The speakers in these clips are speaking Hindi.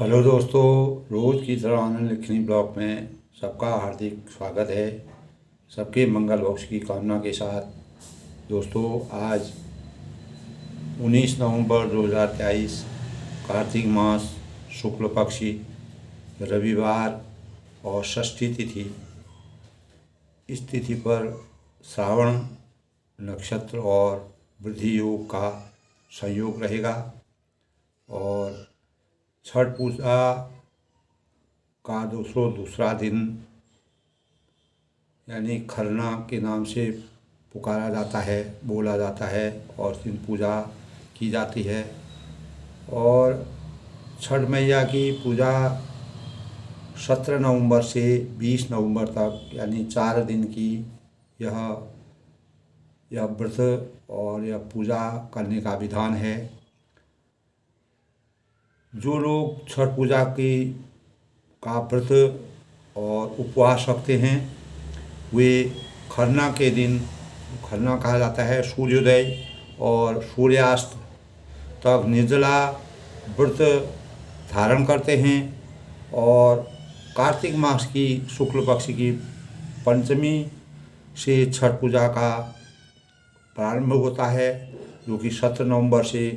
हेलो दोस्तों, रोज़ की तरह आनंद लिखनी ब्लॉग में सबका हार्दिक स्वागत है। सबके मंगल भविष्य की कामना के साथ दोस्तों, आज 19 नवंबर 2023 कार्तिक मास शुक्ल पक्षी रविवार और षष्ठी तिथि। इस तिथि पर श्रावण नक्षत्र और वृद्धि योग का संयोग रहेगा और छठ पूजा का दूसरा दिन यानी खरना के नाम से पुकारा जाता है, बोला जाता है और इस दिन पूजा की जाती है। और छठ मैया की पूजा 17 नवंबर से 20 नवंबर तक यानी 4 दिन की यह यह व्रत और यह पूजा करने का विधान है। जो लोग छठ पूजा की का व्रत और उपवास रखते हैं वे खरना के दिन, खरना कहा जाता है, सूर्योदय और सूर्यास्त तक निर्जला व्रत धारण करते हैं और कार्तिक मास की शुक्ल पक्ष की पंचमी से छठ पूजा का प्रारंभ होता है, जो कि 17 नवंबर से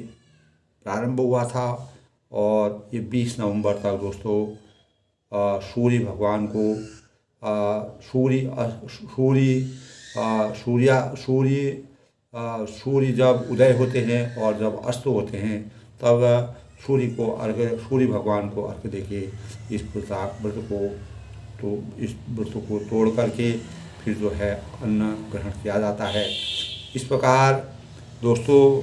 प्रारंभ हुआ था और ये 20 नवंबर तक दोस्तों सूर्य भगवान को सूर्य जब उदय होते हैं और जब अस्त होते हैं तब सूर्य भगवान को अर्घ्य देके इस व्रत को तोड़ करके फिर जो है अन्न ग्रहण किया जाता है। इस प्रकार दोस्तों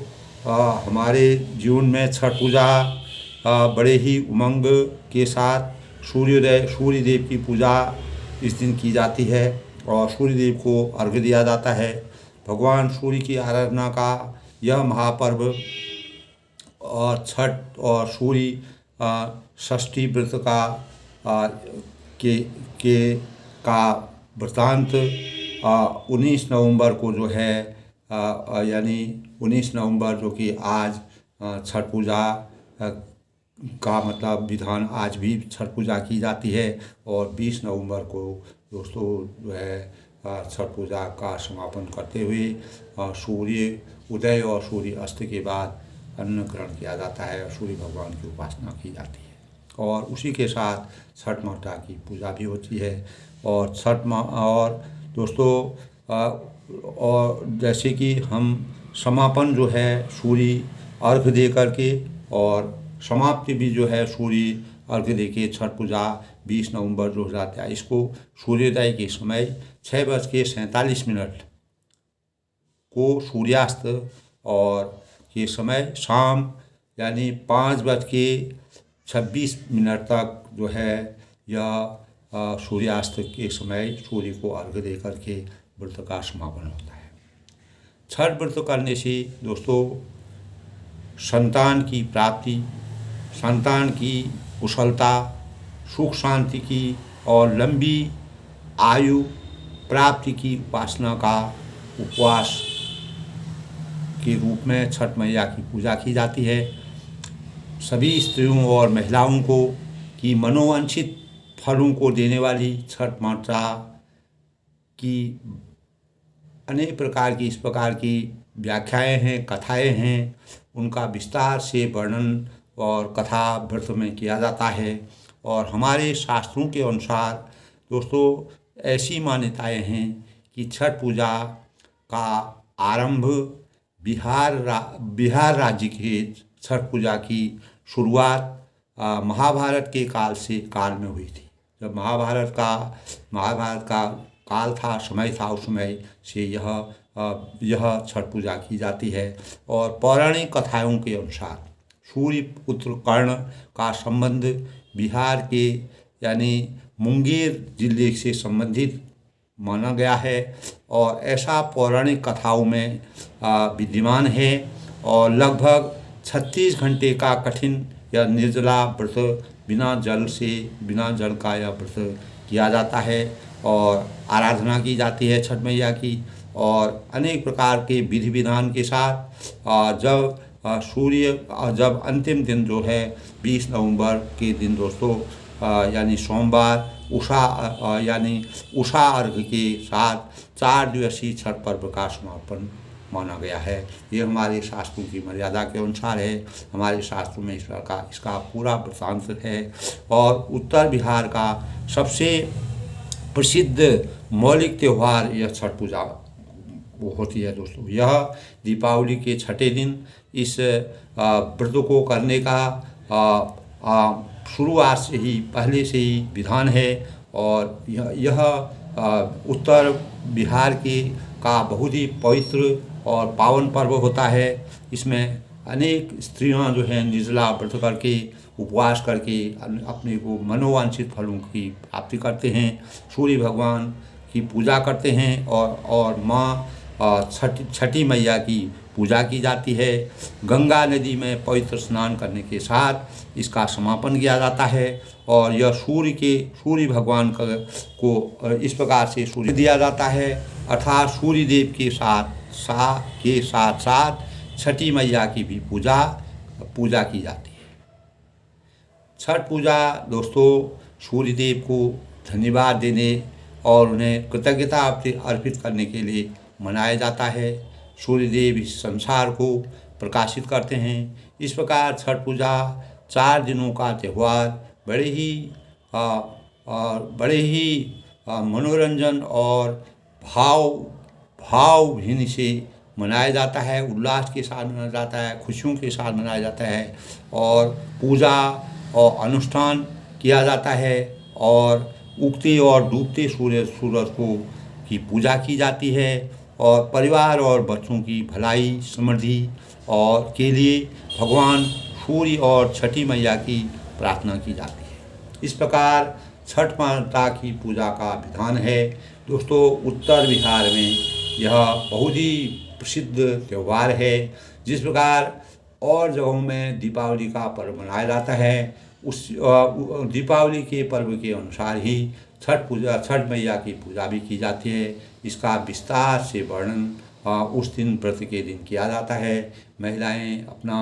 हमारे जीवन में छठ पूजा बड़े ही उमंग के साथ सूर्य देव की पूजा इस दिन की जाती है और सूर्य देव को अर्घ्य दिया जाता है। भगवान सूर्य की आराधना का यह महापर्व और छठ और सूर्य षष्ठी व्रत का वृतांत 19 नवंबर को जो है यानी 19 नवंबर जो कि आज छठ पूजा का मतलब विधान, आज भी छठ पूजा की जाती है और 20 नवंबर को दोस्तों जो है छठ पूजा का समापन करते हुए सूर्य उदय और सूर्य अस्त के बाद अन्न ग्रहण किया जाता है और सूर्य भगवान की उपासना की जाती है और उसी के साथ छठ माता की पूजा भी होती है। और और दोस्तों और जैसे कि हम समापन जो है सूर्य अर्घ्य दे करके और समाप्ति भी जो है सूर्य अर्घ्य दे के छठ पूजा 20 नवंबर 2023 को सूर्योदय के समय 6:47 को सूर्यास्त और ये समय शाम यानी 5:26 तक जो है यह सूर्यास्त के समय सूर्य को अर्घ्य दे करके व्रत का समापन होता है। छठ व्रत करने से दोस्तों संतान की प्राप्ति, संतान की कुशलता, सुख शांति की और लंबी आयु प्राप्ति की उपासना का उपवास के रूप में छठ मैया की पूजा की जाती है। सभी स्त्रियों और महिलाओं को की मनोवांछित फलों को देने वाली छठ माता की अनेक प्रकार की इस प्रकार की व्याख्याएं हैं, कथाएं हैं, उनका विस्तार से वर्णन और कथा व्रत में किया जाता है। और हमारे शास्त्रों के अनुसार दोस्तों ऐसी मान्यताएं हैं कि छठ पूजा का आरंभ बिहार राज्य के छठ पूजा की शुरुआत महाभारत के काल में हुई थी। जब महाभारत का काल था, समय था, उस समय से यह छठ पूजा की जाती है। और पौराणिक कथाओं के अनुसार सूर्य पुत्र कर्ण का संबंध बिहार के यानी मुंगेर जिले से संबंधित माना गया है और ऐसा पौराणिक कथाओं में विद्यमान है। और लगभग 36 घंटे का कठिन या निर्जला व्रत बिना जल का यह व्रत किया जाता है और आराधना की जाती है छठ मैया की। और अनेक प्रकार के विधि विधान के साथ जब सूर्य जब अंतिम दिन जो है 20 नवंबर के दिन दोस्तों यानी सोमवार यानी उषा अर्घ के साथ 4 दिवसीय छठ पर्व का समापन माना गया है। ये हमारे शास्त्रों की मर्यादा के अनुसार है। हमारे शास्त्रों में इसका पूरा वृत्तांत है। और उत्तर बिहार का सबसे प्रसिद्ध मौलिक त्यौहार यह छठ पूजा वो होती है दोस्तों। यह दीपावली के छठे दिन इस व्रत को करने का शुरुआत से ही पहले से ही विधान है। और यह उत्तर बिहार का बहुत ही पवित्र और पावन पर्व होता है। इसमें अनेक स्त्रियां जो हैं निर्जला व्रत करके उपवास करके अपने को मनोवांछित फलों की प्राप्ति करते हैं, सूर्य भगवान की पूजा करते हैं और माँ छठी मैया की पूजा की जाती है। गंगा नदी में पवित्र स्नान करने के साथ इसका समापन किया जाता है। और यह सूर्य भगवान को इस प्रकार से सूर्य दिया जाता है, अर्थात सूर्य देव के साथ साथ छठी मैया की भी पूजा की जाती है। छठ पूजा दोस्तों सूर्य देव को धन्यवाद देने और उन्हें कृतज्ञता अर्पित करने के लिए मनाया जाता है। सूर्य देव इस संसार को प्रकाशित करते हैं। इस प्रकार छठ पूजा 4 दिनों का त्यौहार बड़े ही मनोरंजन और भावभीनि से मनाया जाता है, उल्लास के साथ मनाया जाता है, खुशियों के साथ मनाया जाता है। और पूजा और अनुष्ठान किया जाता है और उगते और डूबते सूरज की पूजा की जाती है। और परिवार और बच्चों की भलाई समृद्धि और के लिए भगवान सूर्य और छठी मैया की प्रार्थना की जाती है। इस प्रकार छठ माता की पूजा का विधान है दोस्तों। उत्तर बिहार में यह बहुत ही प्रसिद्ध त्यौहार है। जिस प्रकार और जगहों में दीपावली का पर्व मनाया जाता है, उस दीपावली के पर्व के अनुसार ही छठ मैया की पूजा भी की जाती है। इसका विस्तार से वर्णन उस दिन व्रत के दिन किया जाता है। महिलाएं अपना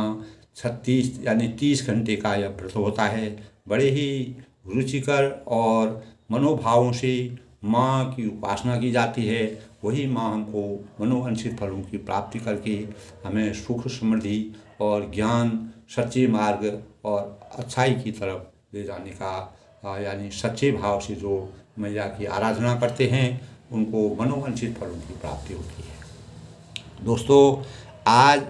36 यानी 30 घंटे का यह व्रत होता है। बड़े ही रुचिकर और मनोभावों से माँ की उपासना की जाती है। वही माँ हमको मनोवांछित फलों की प्राप्ति करके हमें सुख समृद्धि और ज्ञान, सच्चे मार्ग और अच्छाई की तरफ ले जाने का यानी सच्चे भाव से जो मैया की आराधना करते हैं उनको मनोवांछित फलों की प्राप्ति होती है। दोस्तों आज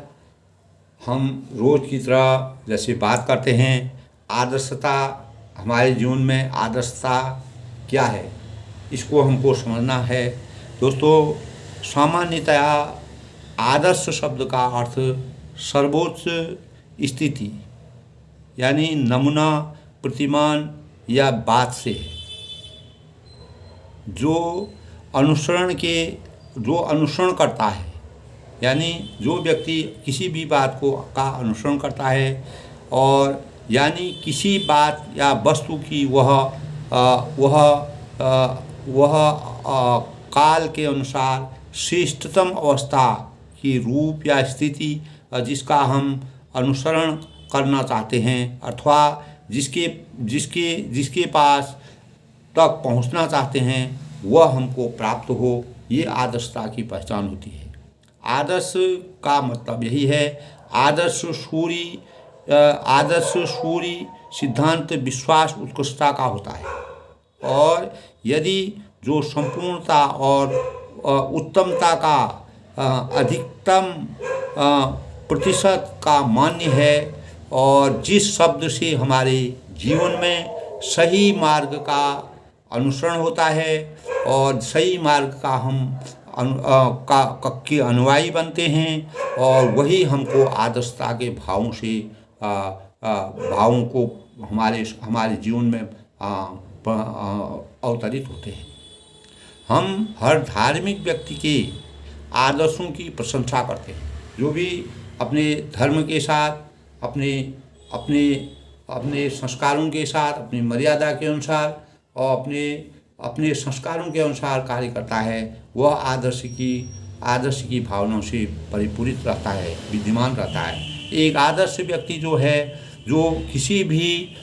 हम रोज़ की तरह जैसे बात करते हैं आदर्शता, हमारे जीवन में आदर्शता क्या है इसको हमको समझना है। दोस्तों सामान्यतया आदर्श शब्द का अर्थ सर्वोच्च स्थिति यानी नमूना, प्रतिमान या बात से है। जो अनुसरण करता है यानी जो व्यक्ति किसी भी बात का अनुसरण करता है और यानी किसी बात या वस्तु की वह काल के अनुसार श्रेष्ठतम अवस्था की रूप या स्थिति जिसका हम अनुसरण करना चाहते हैं अथवा जिसके पास तक पहुंचना चाहते हैं वह हमको प्राप्त हो, ये आदर्शता की पहचान होती है। आदर्श का मतलब यही है। आदर्श सूरी सिद्धांत विश्वास उत्कृष्टता का होता है। और यदि जो संपूर्णता और उत्तमता का अधिकतम प्रतिशत का मान्य है और जिस शब्द से हमारे जीवन में सही मार्ग का अनुसरण होता है और सही मार्ग का हम के अनुयायी बनते हैं और वही हमको आदर्शता के भावों को हमारे जीवन में अवतरित होते हैं। हम हर धार्मिक व्यक्ति के आदर्शों की प्रशंसा करते हैं, जो भी अपने धर्म के साथ अपने संस्कारों के साथ अपनी मर्यादा के अनुसार और अपने संस्कारों के अनुसार कार्य करता है, वह आदर्श की भावनाओं से परिपूरित रहता है, विद्यमान रहता है। एक आदर्श व्यक्ति जो है, जो किसी भी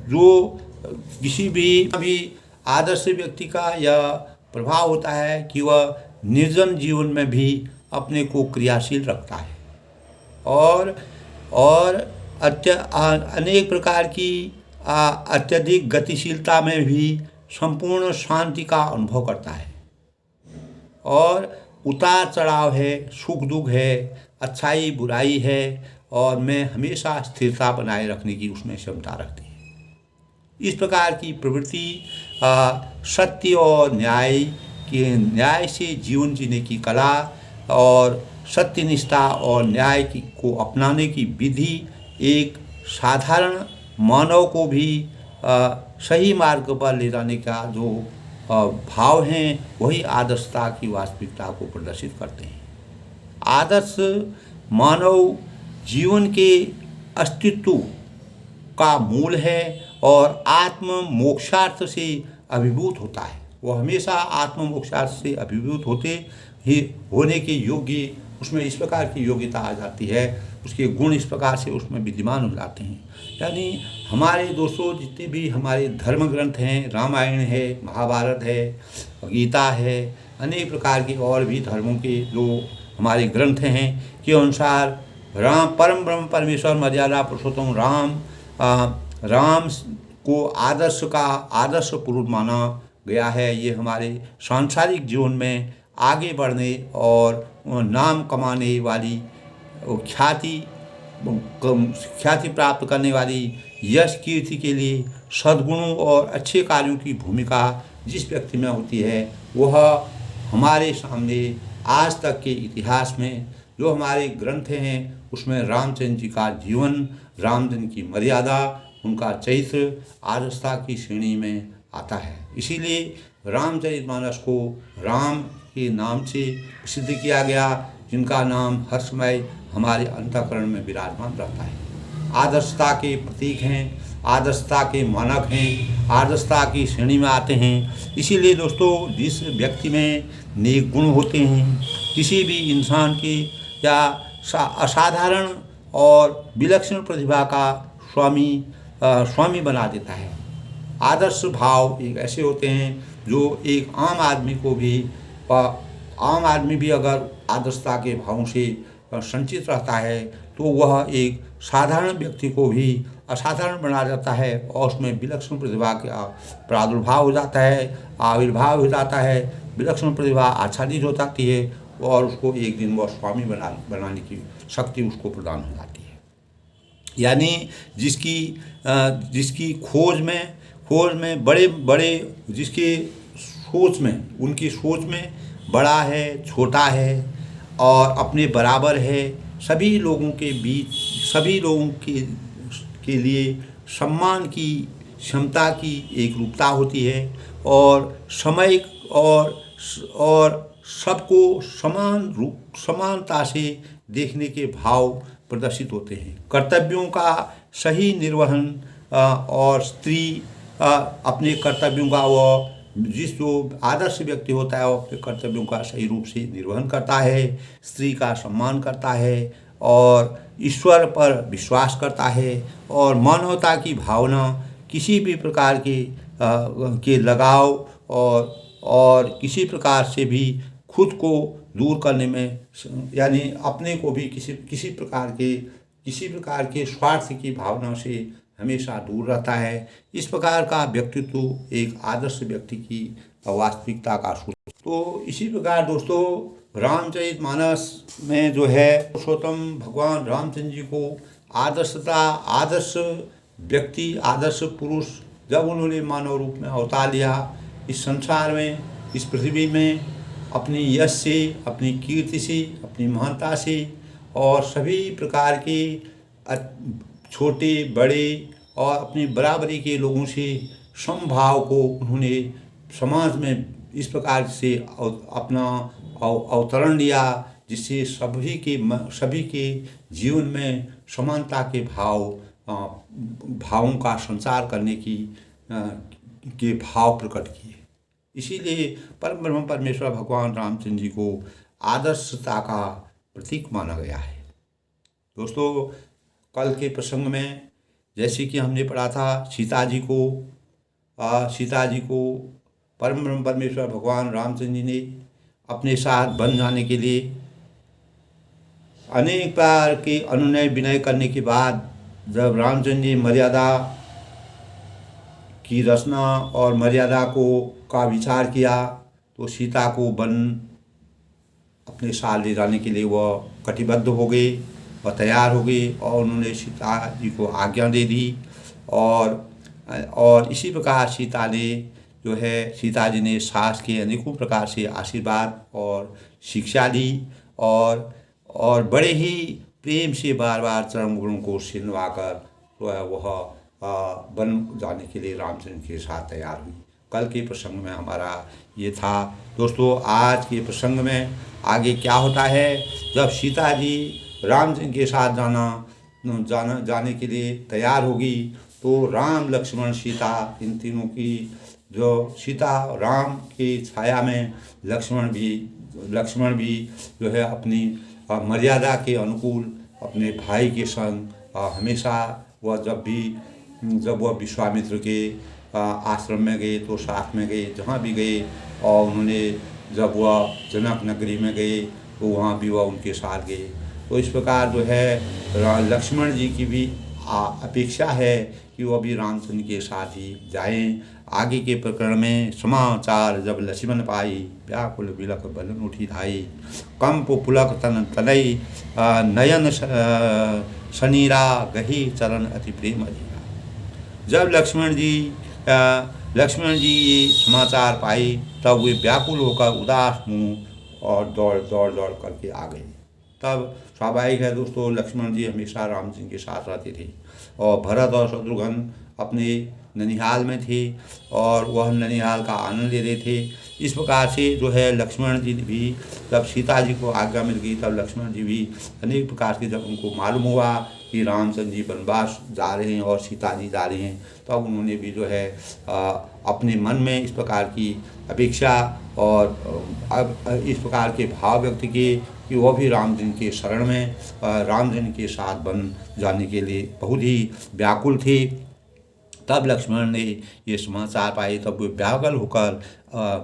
जो किसी भी आदर्श व्यक्ति का यह प्रभाव होता है कि वह निर्जन जीवन में भी अपने को क्रियाशील रखता है और अनेक प्रकार की अत्यधिक गतिशीलता में भी संपूर्ण शांति का अनुभव करता है। और उतार चढ़ाव है, सुख दुख है, अच्छाई बुराई है, और में हमेशा स्थिरता बनाए रखने की उसमें क्षमता रखती है। इस प्रकार की प्रवृत्ति सत्य और न्याय से जीवन जीने की कला और सत्यनिष्ठा और न्याय को अपनाने की विधि एक साधारण मानव को भी सही मार्ग पर ले जाने का जो भाव हैं, वही आदर्शता की वास्तविकता को प्रदर्शित करते हैं। आदर्श मानव जीवन के अस्तित्व का मूल है और आत्म मोक्षार्थ से अभिभूत होता है। वह हमेशा आत्म मोक्षार्थ से अभिभूत होने के योग्य, उसमें इस प्रकार की योग्यता आ जाती है, उसके गुण इस प्रकार से उसमें विद्यमान हो जाते हैं। यानी हमारे दोस्तों जितने भी हमारे धर्म ग्रंथ हैं, रामायण है, महाभारत है, गीता है, अनेक प्रकार के और भी धर्मों के जो हमारे ग्रंथ हैं के अनुसार राम परम ब्रह्म परमेश्वर मर्यादा पुरुषोत्तम राम को आदर्श पुरुष माना गया है। ये हमारे सांसारिक जीवन में आगे बढ़ने और नाम कमाने वाली ख्याति प्राप्त करने वाली यश कीर्ति के लिए सद्गुणों और अच्छे कार्यों की भूमिका जिस व्यक्ति में होती है, वह हमारे सामने आज तक के इतिहास में जो हमारे ग्रंथ हैं उसमें रामचंद्र जी का जीवन, रामचंद्र की मर्यादा, उनका चरित्र आदर्शता की श्रेणी में आता है। इसीलिए रामचरितमानस को राम के नाम से प्रसिद्ध किया गया, जिनका नाम हर समय हमारे अंतःकरण में विराजमान रहता है। आदर्शता के प्रतीक हैं, आदर्शता के मानक हैं, आदर्शता की श्रेणी में आते हैं। इसीलिए दोस्तों, जिस व्यक्ति में नेक गुण होते हैं, किसी भी इंसान के या असाधारण और विलक्षण प्रतिभा का स्वामी बना देता है। आदर्श भाव एक ऐसे होते हैं जो एक आम आदमी भी अगर आदर्शता के भावों से संचित रहता है तो वह एक साधारण व्यक्ति को भी असाधारण बना जाता है और उसमें विलक्षण प्रतिभा का प्रादुर्भाव हो जाता है, आविर्भाव हो जाता है। विलक्षण प्रतिभा आच्छादित हो जाती है और उसको एक दिन वह स्वामी बनाने की शक्ति उसको प्रदान हो जाती है। यानी जिसकी खोज में बड़े जिसके उनकी सोच में बड़ा है, छोटा है और अपने बराबर है, सभी लोगों के लिए सम्मान की क्षमता की एक रूपता होती है और समय और सबको समानता से देखने के भाव प्रदर्शित होते हैं। कर्तव्यों का सही निर्वहन और स्त्री अपने कर्तव्यों का जो आदर्श व्यक्ति होता है वो अपने कर्तव्यों का सही रूप से निर्वहन करता है, स्त्री का सम्मान करता है और ईश्वर पर विश्वास करता है और मानवता की भावना, किसी भी प्रकार के लगाव और किसी प्रकार से भी खुद को दूर करने में, यानी अपने को भी किसी प्रकार के स्वार्थ की भावना से हमेशा दूर रहता है। इस प्रकार का व्यक्तित्व एक आदर्श व्यक्ति की वास्तविकता का सूत्र। तो इसी प्रकार दोस्तों, रामचरितमानस में जो है पुरुषोत्तम भगवान रामचंद्र जी को आदर्श व्यक्ति, आदर्श पुरुष जब उन्होंने मानव रूप में अवतार लिया, इस संसार में, इस पृथ्वी में अपनी यश से, अपनी कीर्ति से, अपनी महानता से और सभी प्रकार के छोटे बड़े और अपनी बराबरी के लोगों से समभाव को उन्होंने समाज में इस प्रकार से अपना अवतरण लिया, जिससे सभी के जीवन में समानता के भावों का संचार करने के भाव प्रकट किए। इसीलिए परम ब्रह्म परमेश्वर भगवान रामचंद्र जी को आदर्शता का प्रतीक माना गया है। दोस्तों, कल के प्रसंग में जैसे कि हमने पढ़ा था, सीता जी को परम ब्रह्म परमेश्वर भगवान रामचंद्र जी ने अपने साथ बन जाने के लिए अनेक प्रकार के अनुनय विनय करने के बाद जब रामचंद्र जी मर्यादा की रचना और मर्यादा का विचार किया, तो सीता को वन अपने साथ ले जाने के लिए वह कटिबद्ध हो गए और तैयार हो गए, और उन्होंने सीता जी को आज्ञा दे दी। और इसी प्रकार सीता जी ने सास के अनेकों प्रकार से आशीर्वाद और शिक्षा ली, और बड़े ही प्रेम से बार बार चरण गुणों को सिलवाकर जो है वह वन जाने के लिए रामचंद्र के साथ तैयार हुई। कल के प्रसंग में हमारा ये था। दोस्तों, आज के प्रसंग में आगे क्या होता है, जब सीता जी रामचंद्र के साथ जाने के लिए तैयार होगी, तो राम लक्ष्मण सीता इन तीनों की जो सीता राम की छाया में लक्ष्मण भी जो है अपनी मर्यादा के अनुकूल अपने भाई के संग हमेशा वह जब वह विश्वामित्र के आश्रम में गए तो साथ में गए, जहाँ भी गए, और उन्होंने जब वह जनक नगरी में गए तो वहाँ भी वह उनके साथ गए। तो इस प्रकार जो है लक्ष्मण जी की भी अपेक्षा है कि वह भी रामचंद्र के साथ ही जाएं। आगे के प्रकरण में समाचार जब लक्ष्मण पाई, व्याकुल बिलख बलन उठी धाई, कंप पुलक तन तनई, नयन शनीरा गही चरण अति प्रेम अधीरा। जब लक्ष्मण जी ये समाचार पाए, तब वे व्याकुल होकर उदास मुँह और दौड़ करके आ गए। तब स्वाभाविक है दोस्तों, लक्ष्मण जी हमेशा रामचंद्र के साथ रहते थे, और भरत और शत्रुघ्न अपने ननिहाल में थे, और वह ननिहाल का आनंद ले रहे थे। इस प्रकार से जो है लक्ष्मण जी भी, जब सीता जी को आज्ञा मिल गई, तब लक्ष्मण जी भी अनेक प्रकार से, जब उनको मालूम हुआ कि रामचंद्र जी वनवास जा रहे हैं और सीता जी जा रही हैं, तब उन्होंने भी जो है अपने मन में इस प्रकार की अपेक्षा और इस प्रकार के भाव व्यक्त किए कि वह भी रामचंद्र के शरण में रामचंद्र के साथ बन जाने के लिए बहुत ही व्याकुल थे। तब लक्ष्मण ने ये समाचार पाए, तब वे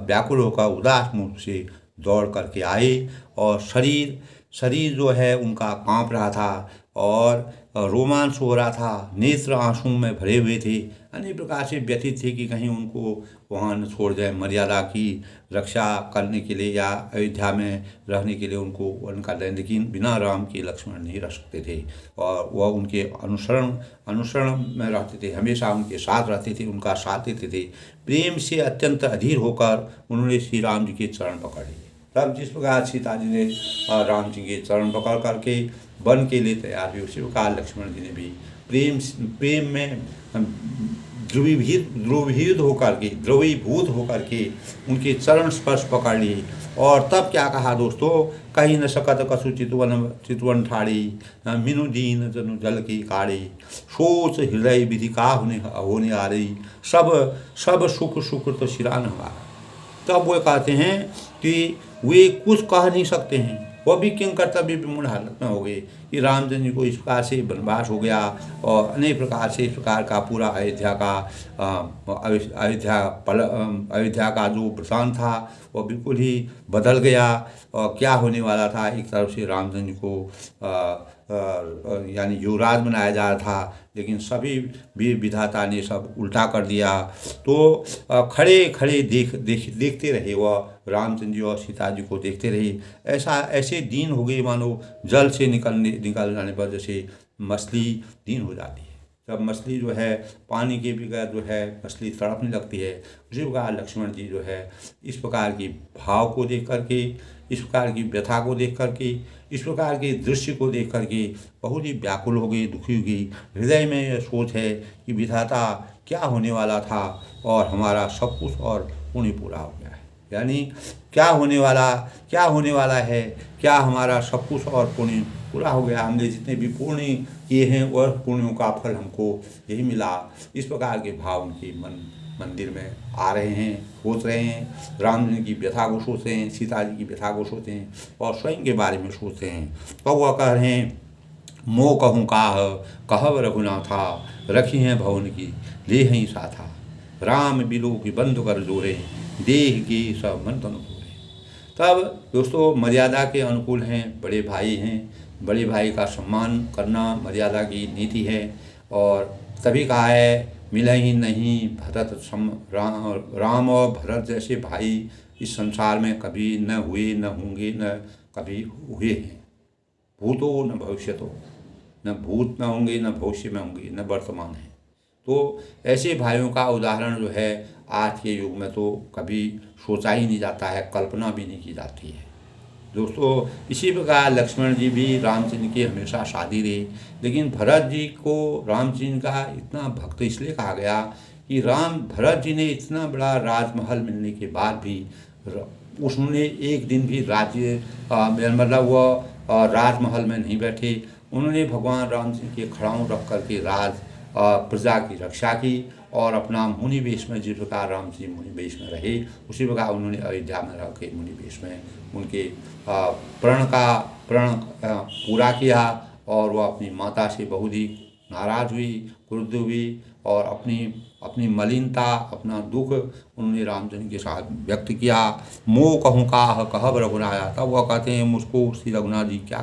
व्याकुल होकर उदास मुख से दौड़ करके आए, और शरीर जो है उनका कांप रहा था, और रोमांच हो रहा था, नेत्र आंसुओं में भरे हुए थे, अनेक प्रकार से व्यथित थे कि कहीं उनको वहाँ न छोड़ जाए। मर्यादा की रक्षा करने के लिए या अयोध्या में रहने के लिए उनको उनका दें, लेकिन बिना राम के लक्ष्मण नहीं रह सकते थे, और वह उनके अनुसरण में रहते थे, हमेशा उनके साथ रहते थे, उनका साथ देते थे। प्रेम से अत्यंत अधीर होकर उन्होंने श्री राम जी के चरण पकड़ लिए। तब जिस प्रकार सीता जी ने राम जी के चरण पकड़ करके वन के लिए तैयार हुई, उसी प्रकार लक्ष्मण जी ने भी प्रेम में द्रवीभूत होकर के उनके चरण स्पर्श पकड़ लिए। और तब क्या कहा दोस्तों, कहीं न सकत कसु चितवन ठाड़ी, मिनु दीन जनु जल की काड़ी, सोच हृदय विधि का होने आ रही, सब सुख तो सिरान हमारा। तब वो कहते हैं कि वे कुछ कह नहीं सकते हैं, वह भी किंग कर्तव्य विमूढ़ हालत में हो गए कि रामचंद्र जी को इस प्रकार से वनवास हो गया, और अनेक प्रकार से इस प्रकार का पूरा अयोध्या का जो वृतांत था वह बिल्कुल ही बदल गया। और क्या होने वाला था, एक तरफ से रामचंद्र जी को यानी युवराज बनाया जा रहा था, लेकिन सभी वीर विधाता ने सब उल्टा कर दिया। तो खड़े देखते रहे, वह रामचंद्र जी और सीता जी को देखते रहे। ऐसे दिन हो गए मानो जल से निकल जाने पर जैसे मछली दिन हो जाती है। जब मछली जो है पानी के बगैर जो है मछली तड़पने लगती है, उसी प्रकार लक्ष्मण जी जो है इस प्रकार की भाव को देख करके, इस प्रकार की व्यथा को देख करके, इस प्रकार के दृश्य को देख करके बहुत ही व्याकुल हो गई, दुखी हो गई। हृदय में यह सोच है कि विधाता क्या होने वाला था और हमारा सब कुछ और पुण्य पूरा हो गया है। यानी क्या होने वाला है, क्या हमारा सब कुछ और पुण्य पूरा हो गया, हमने जितने भी पुण्य किए हैं वह पुण्यों का फल हमको यही मिला। इस प्रकार के भाव उनके मन मंदिर में आ रहे हैं, सोच रहे हैं, राम जी की व्यथा को सोचते हैं, सीता जी की व्यथा को सोचते हैं और स्वयं के बारे में सोचते हैं। तो वह कह रहे हैं, मोह कहूँ काह कहब रघुनाथा, रखी हैं भवन की ले ही साथा, राम बिलो की बंधु कर जोरे, देह की सब मन तन पूरे। तब दोस्तों मर्यादा के अनुकूल हैं, बड़े भाई हैं, बड़े भाई का सम्मान करना मर्यादा की नीति है। और तभी कहा है, मिला ही नहीं भरत राम और भरत जैसे भाई इस संसार में कभी न हुए, न होंगे, न कभी हुए हैं। भूतो न भविष्यतो, न भूत में होंगे, न भविष्य में होंगे, न वर्तमान है। तो ऐसे भाइयों का उदाहरण जो है आज के युग में तो कभी सोचा ही नहीं जाता है, कल्पना भी नहीं की जाती है। दोस्तों इसी प्रकार लक्ष्मण जी भी रामचंद्र की हमेशा शादी रही, लेकिन भरत जी को रामचंद्र का इतना भक्त इसलिए कहा गया कि भरत जी ने इतना बड़ा राजमहल मिलने के बाद भी उसने एक दिन भी राज्य मतलब वह राजमहल में नहीं बैठे। उन्होंने भगवान राम जी के खड़ाऊँ रख करके प्रजा की रक्षा की और अपना मुनि वेश में, जिस प्रकार राम जी मुनि वेश में रहे उसी प्रकार उन्होंने अयोध्या में रह के मुनि वेश में उनके प्रण पूरा किया। और वह अपनी माता से बहुत ही नाराज़ हुई, क्रुद्ध हुई और अपनी मलिनता, अपना दुख उन्होंने रामचंद्र के साथ व्यक्त किया। मोह कहूँ काह कहब रघुनाया, तब वह कहते हैं मुझको श्री रघुनाथ जी क्या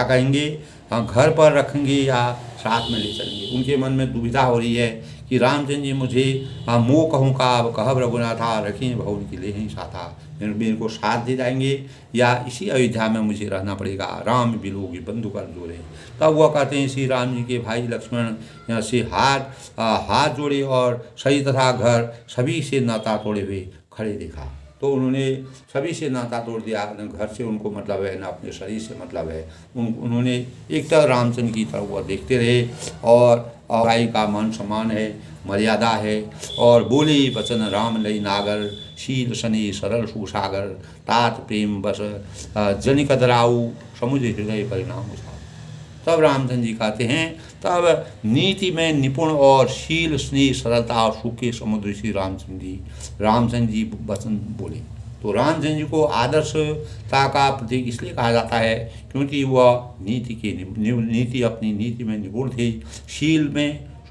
कहेंगे, हाँ घर पर रखेंगे या साथ में ले चलेंगे। उनके मन में दुविधा हो रही है कि रामचंद्र जी मुझे मोह कहूँ का कहब रघुनाथा, रखें भवन की ले ही साथा, मेरे को साथ दे जाएंगे या इसी अयोध्या में मुझे रहना पड़ेगा, राम बिलोगी बंधु कर जोड़े। तब वह कहते हैं श्री राम जी के भाई लक्ष्मण यहाँ से हाथ जोड़े और सही तथा घर सभी से नाता तोड़े हुए खड़े देखा। तो उन्होंने सभी से नाता तोड़ दिया, न घर से उनको मतलब है, न अपने शरीर से मतलब है। उन्होंने एक तरह रामचंद्र की तरफ वह देखते रहे और भाई का मान सम्मान है, मर्यादा है। और बोले वचन राम लई नागर, शील शनि सरल सुसागर, तात प्रेम बस जनिक दराऊ, समुझ हृदय परिणाम उछाऊ। तब रामचंद्र जी कहते हैं, तब नीति में निपुण और शील स्नेह सरलता और सुख के समुद्र श्री रामचंद्र जी वचन बोले। तो रामचंद्र जी को आदर्शता का प्रतीक इसलिए कहा जाता है क्योंकि वह अपनी नीति में निपुण थे,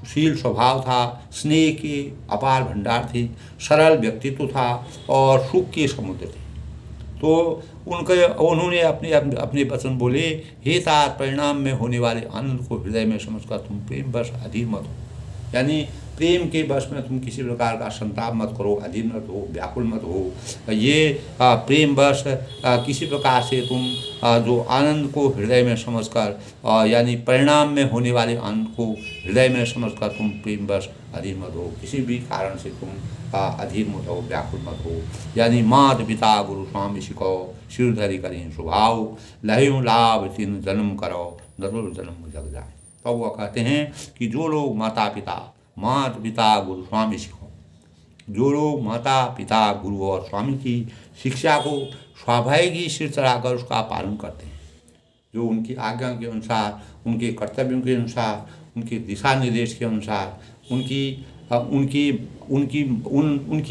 शील स्वभाव था, स्नेह के अपार भंडार थे, सरल व्यक्तित्व था और सुख के समुद्र थे। तो उन्होंने अपने वचन बोले, हे तात परिणाम में होने वाले आनंद को हृदय में समझकर तुम प्रेम बस अधीर मत हो, यानी प्रेम के बस में तुम किसी प्रकार का संताप मत करो, अधीर मत हो, व्याकुल मत हो। ये प्रेम बस किसी प्रकार से तुम जो आनंद को हृदय में समझकर यानी परिणाम में होने वाले आनंद को हृदय में समझकर तुम प्रेम बस अधीर मत हो, किसी भी कारण से तुम अधीर मत हो, व्याकुल मत हो। यानी मात पिता गुरु स्वामी सिखो, सिरधरि करें स्वभाव, लहु लाभ तीन जन्म करो, नरुल जन्म जग जाए। तो वह कहते हैं कि जो लोग माता पिता गुरु स्वामी सिखो, जो लोग माता पिता गुरु और स्वामी की शिक्षा को स्वाभाविक ही सिर चढ़ाकर उसका पालन करते हैं, जो उनकी आज्ञा के अनुसार, उनके कर्तव्यों के अनुसार, उनके दिशा निर्देश के अनुसार, उनकी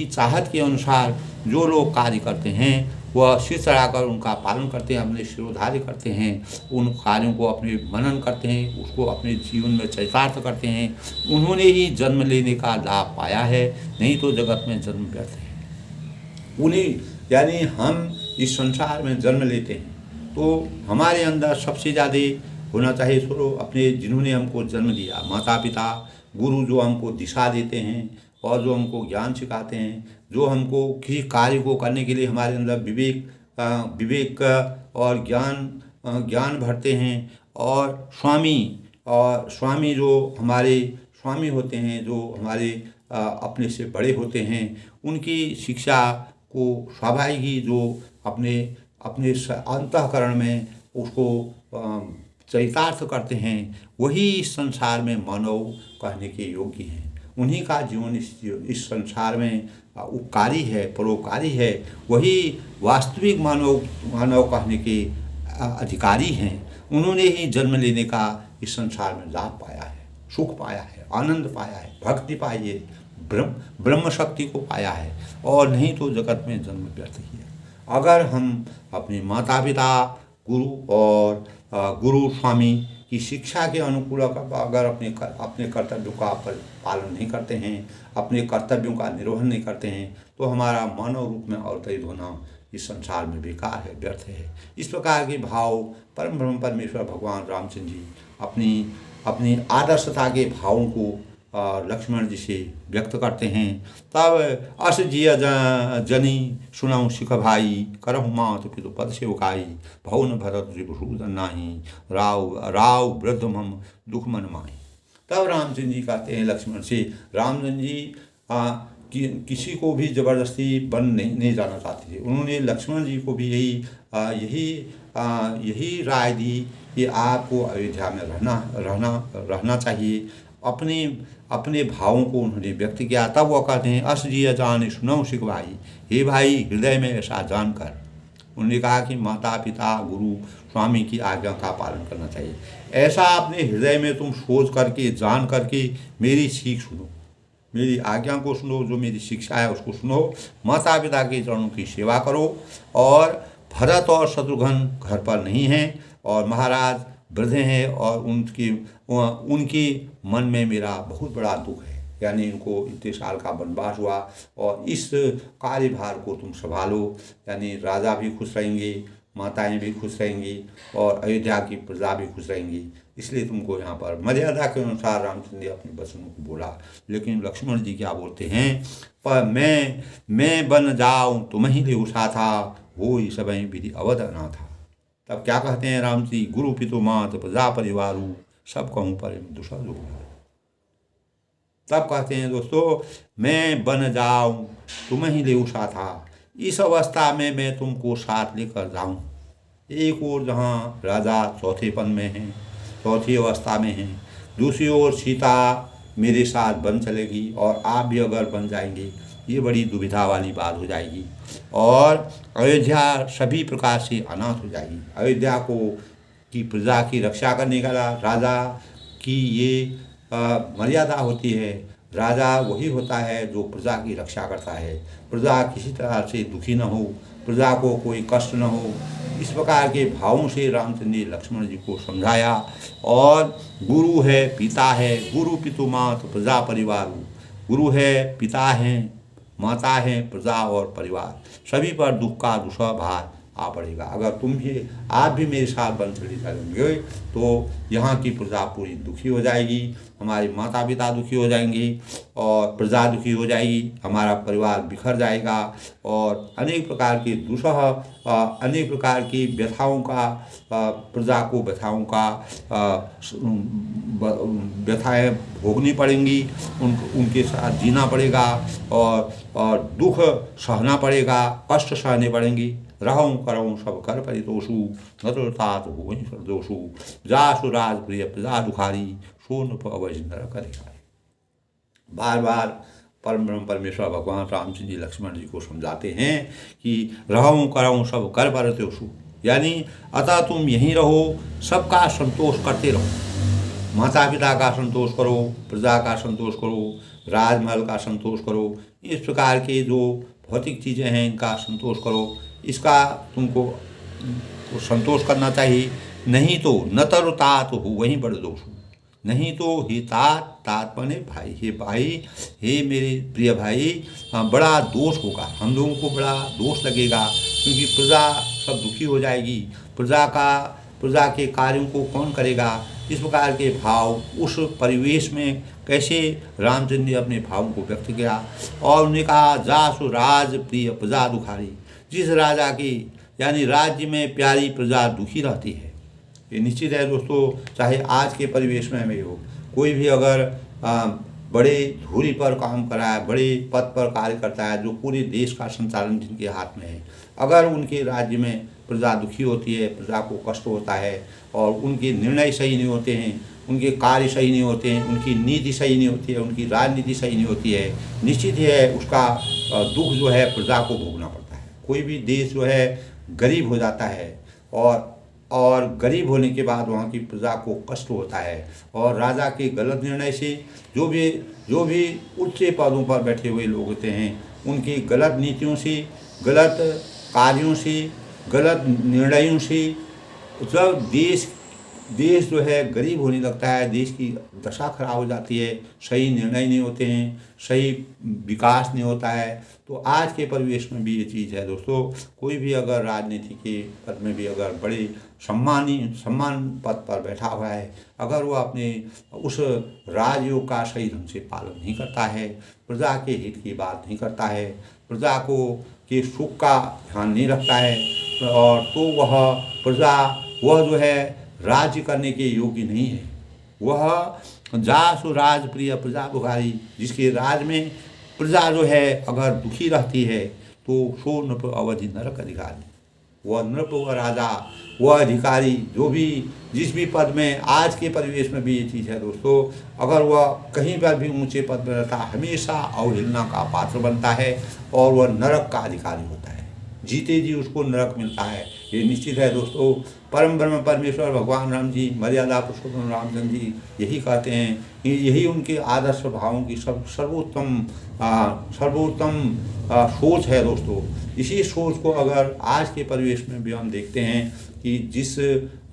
चाहत के अनुसार जो लोग कार्य करते हैं वह सिर चढ़ाकर उनका पालन करते हैं, अपने शिरोधार्य करते हैं, उन कार्यों को अपने मनन करते हैं, उसको अपने जीवन में चरितार्थ करते हैं, उन्होंने ही जन्म लेने का लाभ पाया है, नहीं तो जगत में जन्म व्यर्थ है। उन्हें यानी हम इस संसार में जन्म लेते हैं तो हमारे अंदर सबसे ज़्यादा होना चाहिए सो अपने जिन्होंने हमको जन्म दिया, माता पिता गुरु, जो हमको दिशा देते हैं और जो हमको ज्ञान सिखाते हैं, जो हमको किसी कार्य को करने के लिए हमारे अंदर विवेक और ज्ञान भरते हैं। और स्वामी जो हमारे स्वामी होते हैं, जो हमारे अपने से बड़े होते हैं, उनकी शिक्षा को स्वाभाविक ही जो अपने अंतःकरण में उसको चरितार्थ करते हैं, वही इस संसार में मानव कहने के योग्य हैं। उन्हीं का जीवन इस संसार में उपकारी है, परोपकारी है, वही वास्तविक मानव कहने के अधिकारी हैं। उन्होंने ही जन्म लेने का इस संसार में लाभ पाया है, सुख पाया है, आनंद पाया है, भक्ति पाई है, ब्रह्म शक्ति को पाया है, और नहीं तो जगत में जन्म व्यर्थ ही है। अगर हम अपने माता पिता, गुरु और गुरु स्वामी की शिक्षा के अनुकूल अगर अपने कर्तव्यों का पालन नहीं करते हैं, अपने कर्तव्यों का निर्वहन नहीं करते हैं, तो हमारा मानव रूप में अवतरित होना इस संसार में बेकार है, व्यर्थ है। इस प्रकार के भाव परम ब्रह्म परमेश्वर भगवान रामचंद्र जी अपनी आदर्शता के भावों को लक्ष्मण जी से व्यक्त करते हैं। तब अस जिय जनी सुनाऊँ सिख भाई, करहु मात पितु पद सेवकाई, भवन भरत रिपुसूदन नाही, राव वृद्ध मम दुख मन माही। तब रामचंद्र जी कहते हैं लक्ष्मण से, रामचंद्र जी किसी को भी जबरदस्ती बन नहीं जाना चाहते थे। उन्होंने लक्ष्मण जी को भी यही राय दी कि आपको अयोध्या में रहना चाहिए। अपने भावों को उन्होंने व्यक्त किया। तब वो कहते हैं, अस जी जान सुनऊ सिख भाई, हे भाई हृदय में ऐसा जानकर। उन्होंने कहा कि माता पिता गुरु स्वामी की आज्ञा का पालन करना चाहिए। ऐसा अपने हृदय में तुम सोच करके जान करके मेरी सीख सुनो, मेरी आज्ञा को सुनो, जो मेरी शिक्षा है उसको सुनो, माता पिता के चरणों की सेवा करो। और भरत और शत्रुघ्न घर पर नहीं हैं और महाराज वृद्ध हैं, और उनकी मन में मेरा बहुत बड़ा दुख है। यानी इनको इतने साल का वनवास हुआ और इस कार्यभार को तुम संभालो। यानी राजा भी खुश रहेंगे, माताएं भी खुश रहेंगी और अयोध्या की प्रजा भी खुश रहेंगी। इसलिए तुमको यहाँ पर मर्यादा के अनुसार रामचंद्र जी अपने वचनों को बोला। लेकिन लक्ष्मण जी क्या बोलते हैं, पर मैं बन जाऊँ तुम ही ले उषा था, हो सबई विधि अवध ना था। तब क्या कहते हैं राम जी, गुरु पितु मात प्रजा परिवारू, सब कहूँ पर दूसरा लोग। तब कहते हैं दोस्तों, मैं बन जाऊँ तुम ही ले उषा था, इस अवस्था में मैं तुमको साथ लेकर जाऊँ। एक ओर जहाँ राजा चौथेपन में हैं, चौथी अवस्था में हैं, दूसरी ओर सीता मेरे साथ बन चलेगी और आप भी अगर बन जाएंगे, ये बड़ी दुविधा वाली बात हो जाएगी और अयोध्या सभी प्रकार से अनाथ हो जाएगी। अयोध्या की प्रजा की रक्षा करने का राजा की ये मर्यादा होती है। राजा वही होता है जो प्रजा की रक्षा करता है, प्रजा किसी तरह से दुखी न हो, प्रजा को कोई कष्ट न हो। इस प्रकार के भावों से रामचंद्र ने लक्ष्मण जी को समझाया। और गुरु है, पिता है, गुरु पितु मात प्रजा परिवार। गुरु है, पिता हैं, माता हैं, प्रजा और परिवार, सभी पर दुख का दूसरा भार आ पड़ेगा। अगर आप भी मेरे साथ बन चले जाएंगे तो यहाँ की प्रजा पूरी दुखी हो जाएगी, हमारे माता पिता दुखी हो जाएंगे और प्रजा दुखी हो जाएगी, हमारा परिवार बिखर जाएगा और अनेक प्रकार की अनेक प्रकार की व्यथाओं का प्रजा को व्यथाएं भोगनी पड़ेंगी, उनके साथ जीना पड़ेगा और दुख सहना पड़ेगा, कष्ट सहने पड़ेंगी। रहूँ करऊँ सब कर परितोषु, नतुरतात हो दोषु, जासु राज प्रिय प्रजा दुखारी, सोन अवज नर करेगा। बार बार परम ब्रह्म परमेश्वर भगवान रामचंद्र जी लक्ष्मण जी को समझाते हैं कि रहूँ करऊँ सब कर परितोषु, यानी अतः तुम यहीं रहो, सबका संतोष करते रहो। माता पिता का संतोष करो, प्रजा का संतोष करो, राजमहल का संतोष करो, इस प्रकार के जो भौतिक चीज़ें हैं इनका संतोष करो, इसका तुमको संतोष करना चाहिए। नहीं तो न तरुतात हो वहीं बड़े दोष हो, नहीं तो हे तात बने भाई, हे भाई, हे मेरे प्रिय भाई, बड़ा दोष होगा, हम लोगों को बड़ा दोष लगेगा, क्योंकि प्रजा सब दुखी हो जाएगी, प्रजा के कार्यों को कौन करेगा। इस प्रकार के भाव उस परिवेश में कैसे रामचंद्र ने अपने भावों को व्यक्त किया। और उन्होंने कहा, जासु राज प्रिय प्रजा दुखारी, जिस राजा की यानी राज्य में प्यारी प्रजा दुखी रहती है। ये निश्चित है दोस्तों, चाहे आज के परिवेश में भी हो, कोई भी अगर बड़े धुरी पर काम कर रहा है, बड़े पद पर कार्य करता है, जो पूरे देश का संचालन जिनके हाथ में है, अगर उनके राज्य में प्रजा दुखी होती है, प्रजा को कष्ट होता है और उनके निर्णय सही नहीं होते हैं, उनके कार्य सही नहीं होते हैं, उनकी नीति सही नहीं होती है, उनकी राजनीति सही नहीं होती है, निश्चित है उसका दुख जो है प्रजा को भोगना पड़ता है। कोई भी देश जो है गरीब हो जाता है और और गरीब होने के बाद वहाँ की प्रजा को कष्ट होता है। और राजा के गलत निर्णय से जो भी उच्च पदों पर बैठे हुए लोग होते हैं, उनकी गलत नीतियों से, गलत कार्यों से, गलत निर्णयों से मतलब देश जो है गरीब होने लगता है, देश की दशा खराब हो जाती है, सही निर्णय नहीं होते हैं, सही विकास नहीं होता है। तो आज के परिवेश में भी ये चीज़ है दोस्तों। कोई भी अगर राजनीति के पद में भी अगर बड़े सम्मान पद पर बैठा हुआ है, अगर वो अपने उस राजयोग का सही ढंग से पालन नहीं करता है, प्रजा के हित की बात नहीं करता है, प्रजा को के सुख का ध्यान नहीं रखता है, और तो वह जो है राज्य करने के योग्य नहीं है। वह जासु राज प्रिय प्रजा बुखारी, जिसके राज में प्रजा जो है अगर दुखी रहती है तो सो नृप अवधि नरक अधिकारी। वह नृप, वह राजा, वह अधिकारी, जो भी जिस भी पद में, आज के परिवेश में भी ये चीज़ है दोस्तों, अगर वह कहीं पर भी ऊंचे पद पर रहता है, हमेशा अवहेलना का पात्र बनता है और वह नरक का अधिकारी होता है। जीते जी उसको नरक मिलता है, ये निश्चित है दोस्तों। परम ब्रह्म परमेश्वर भगवान राम जी, मर्यादा पुरुषोत्तम रामचंद्र जी यही कहते हैं कि यही उनके आदर्श भावों की सर्वोत्तम सोच है दोस्तों। इसी सोच को अगर आज के परिवेश में भी हम देखते हैं कि जिस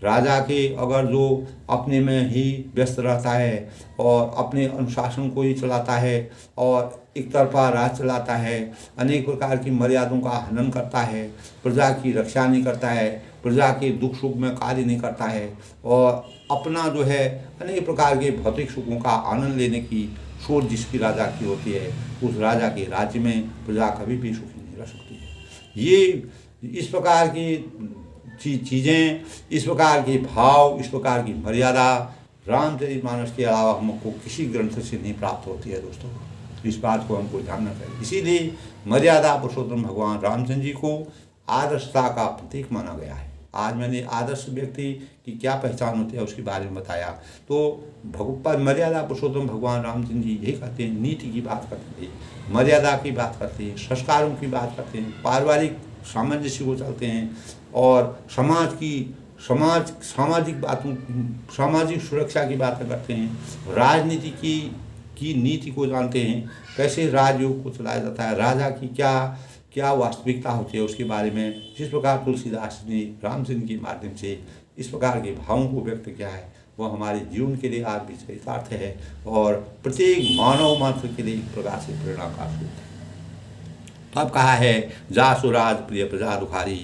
राजा के अगर जो अपने में ही व्यस्त रहता है और अपने अनुशासन को ही चलाता है और एक तरफा राज चलाता है, अनेक प्रकार की मर्यादों का हनन करता है, प्रजा की रक्षा नहीं करता है, प्रजा के दुख सुख में कार्य नहीं करता है और अपना जो है अनेक प्रकार के भौतिक सुखों का आनंद लेने की सोच जिसकी राजा की होती है, उस राजा के राज्य में प्रजा कभी भी सुखी नहीं रह सकती है। ये इस प्रकार की चीज़ें, इस प्रकार के भाव, इस प्रकार की मर्यादा रामचरितमानस के अलावा हमको किसी ग्रंथ से नहीं प्राप्त होती है दोस्तों। इस बात को हमको जानना चाहिए। इसीलिए मर्यादा पुरुषोत्तम भगवान रामचंद्र जी को आदर्शता का प्रतीक माना गया है। आज मैंने आदर्श व्यक्ति की क्या पहचान होती है उसके बारे में बताया। तो मर्यादा पुरुषोत्तम भगवान रामचंद्र जी यही कहते हैं, नीति की बात करते हैं, मर्यादा की बात करते हैं, संस्कारों की बात करते हैं, पारिवारिक सामंजस्य को चलते हैं और सामाजिक बातों, सामाजिक सुरक्षा की बातें करते हैं, राजनीति की नीति को जानते हैं, कैसे राजयोग को चलाया जाता है, राजा की क्या वास्तविकता होती है उसके बारे में। जिस प्रकार तुलसीदास ने रामचंद्र के माध्यम से इस प्रकार के भावों को व्यक्त किया है, वह हमारे जीवन के लिए आज भी चरितार्थ है और प्रत्येक मानव मात्र के लिए एक प्रकार से प्रेरणा का स्रोत है। तब कहा है, जासु राज प्रिय प्रजा दुखारी,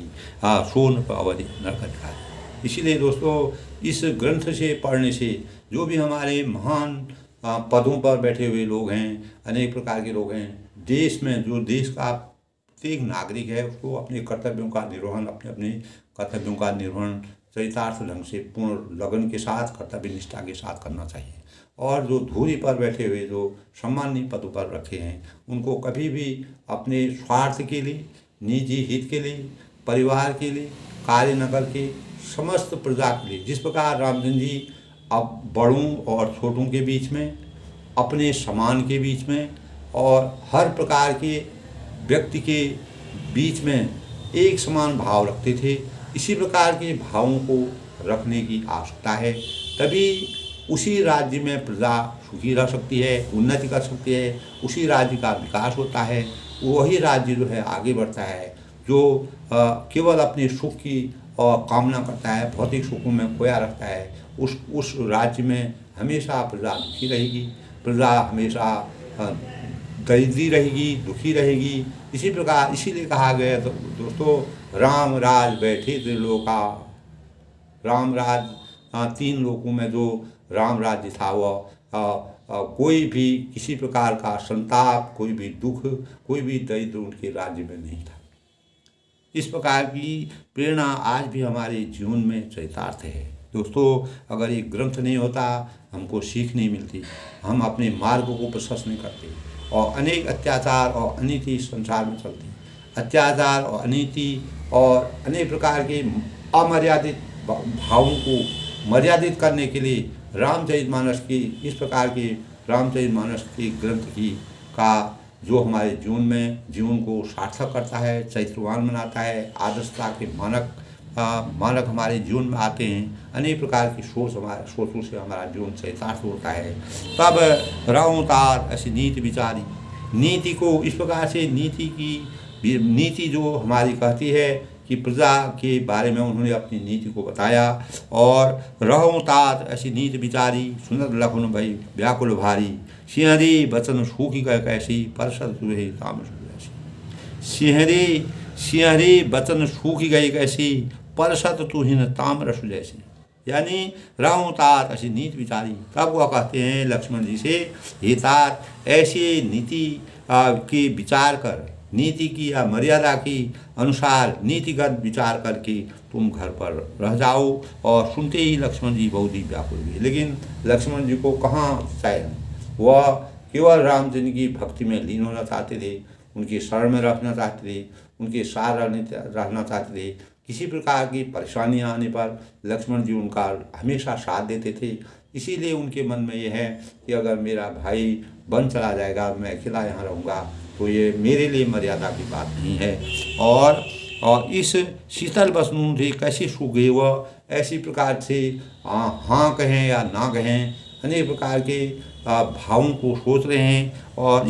सोन अवधि नरक अधिकारी। इसीलिए दोस्तों, इस ग्रंथ से पढ़ने से जो भी हमारे महान पदों पर बैठे हुए लोग हैं, अनेक प्रकार के लोग हैं, देश में जो देश का प्रत्येक नागरिक है उसको अपने कर्तव्यों का निर्वहन चरितार्थ ढंग से पूर्ण लगन के साथ, कर्तव्य निष्ठा के साथ करना चाहिए। और जो धूरी पर बैठे हुए जो सम्मानीय पदों पर रखे हैं, उनको कभी भी अपने स्वार्थ के लिए, निजी हित के लिए, परिवार के लिए कार्य न करके समस्त प्रजा के लिए, जिस प्रकार रामचंद्र जी अब बड़ों और छोटों के बीच में, अपने समान के बीच में और हर प्रकार के व्यक्ति के बीच में एक समान भाव रखते थे, इसी प्रकार के भावों को रखने की आवश्यकता है। तभी उसी राज्य में प्रजा सुखी रह सकती है, उन्नति कर सकती है, उसी राज्य का विकास होता है। वही राज्य जो है आगे बढ़ता है जो केवल अपने सुख की कामना करता है, भौतिक सुखों में खोया रखता है। उस राज्य में हमेशा प्रजा दुखी रहेगी, प्रजा हमेशा दरिद्री रहेगी, दुखी रहेगी। इसी प्रकार इसीलिए कहा गया तो दोस्तों, राम राज बैठे त्रिलोका, राम राज तीन लोकों में जो राम राज्य था वह कोई भी किसी प्रकार का संताप, कोई भी दुख, कोई भी दरिद्र उनके राज्य में नहीं था। इस प्रकार की प्रेरणा आज भी हमारे जीवन में चरितार्थ है दोस्तों। अगर ये ग्रंथ नहीं होता, हमको सीख नहीं मिलती, हम अपने मार्ग को प्रशस्त नहीं करते और अनेक अत्याचार और अनीति संसार में चलती। अत्याचार और अनीति और अनेक प्रकार के अमर्यादित भावों को मर्यादित करने के लिए रामचरितमानस की, इस प्रकार के रामचरितमानस के ग्रंथ की का जो हमारे जीवन को सार्थक करता है, चरित्रवान बनाता है, आदर्शता के मानक मानक हमारे जीवन में आते हैं, अनेक प्रकार की सोचों से हमारा जीवन चरितार्थ होता है। तब रहूं तात ऐसी नीति विचारी, नीति को इस प्रकार से नीति जो हमारी कहती है कि प्रजा के बारे में उन्होंने अपनी नीति को बताया। और रहूं तात ऐसी नीति विचारी, सुनत लखन भई व्याकुल भारी, सिंहरी बचन सूखी गए कैसी, परसत तुहे काम सुजैसी। सिंहरी बचन सूखी गई कैसी, परसत तुहिन ताम्र सुजैसी। यानी रहूं तात ऐसी नीति विचारी। तब वह कहते हैं लक्ष्मण जी से, हे तात ऐसी नीति की विचार कर, नीति की या मर्यादा की अनुसार नीतिगत विचार करके तुम घर पर रह जाओ। और सुनते ही लक्ष्मण जी बहुत ही व्याकुल हुए। लेकिन लक्ष्मण जी को कहाँ चैन, वह केवल रामचंद्र की भक्ति में लीन होना चाहते थे, उनकी शरण में रहना चाहते थे, उनके साथ रहना चाहते थे। किसी प्रकार की परेशानियां आने पर लक्ष्मण जी उनका हमेशा साथ देते थे। इसीलिए उनके मन में यह है कि अगर मेरा भाई बन चला जाएगा, मैं अकेला यहाँ रहूँगा, तो ये मेरे लिए मर्यादा की बात नहीं है। और इस शीतल बसनू थे कैसे सूखे, वह ऐसी प्रकार से हाँ कहें या ना कहें, अनेक प्रकार के भावों को सोच रहे हैं। और